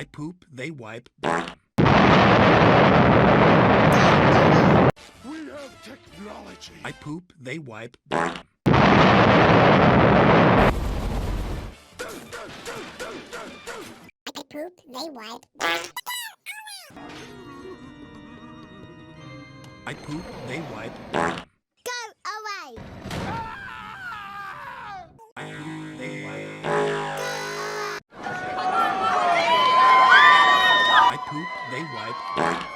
I poop, they wipe. We have technology. I poop, they wipe. I poop, they wipe. I poop, they wipe. Go away! I poop, they wipe. I poop, they wipe.